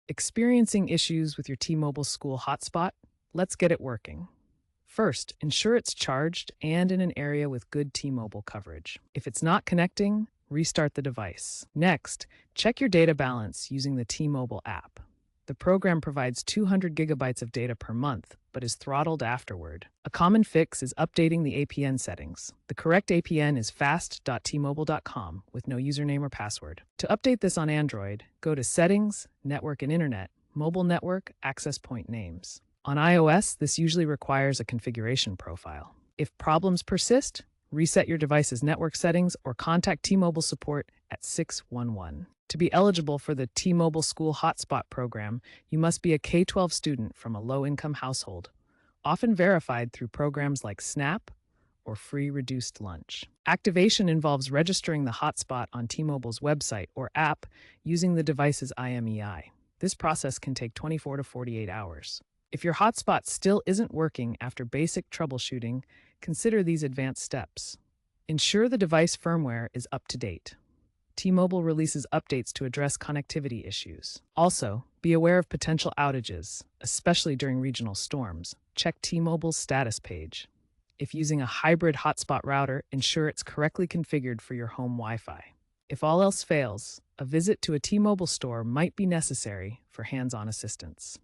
Experiencing issues with your T-Mobile school hotspot? Let's get it working. First, ensure it's charged and in an area with good T-Mobile coverage. If it's not connecting, restart the device. Next, check your data balance using the T-Mobile app. The program provides 200 gigabytes of data per month, but is throttled afterward. A common fix is updating the APN settings. The correct APN is fast.tmobile.com with no username or password. To update this on Android, go to Settings, Network and Internet, Mobile Network, Access Point Names. On iOS, this usually requires a configuration profile. If problems persist, reset your device's network settings or contact T-Mobile support at 611. To be eligible for the T-Mobile School Hotspot program, you must be a K-12 student from a low-income household, often verified through programs like SNAP or free reduced lunch. Activation involves registering the hotspot on T-Mobile's website or app using the device's IMEI. This process can take 24 to 48 hours. If your hotspot still isn't working after basic troubleshooting, consider these advanced steps. Ensure the device firmware is up to date. T-Mobile releases updates to address connectivity issues. Also, be aware of potential outages, especially during regional storms. Check T-Mobile's status page. If using a hybrid hotspot router, ensure it's correctly configured for your home Wi-Fi. If all else fails, a visit to a T-Mobile store might be necessary for hands-on assistance.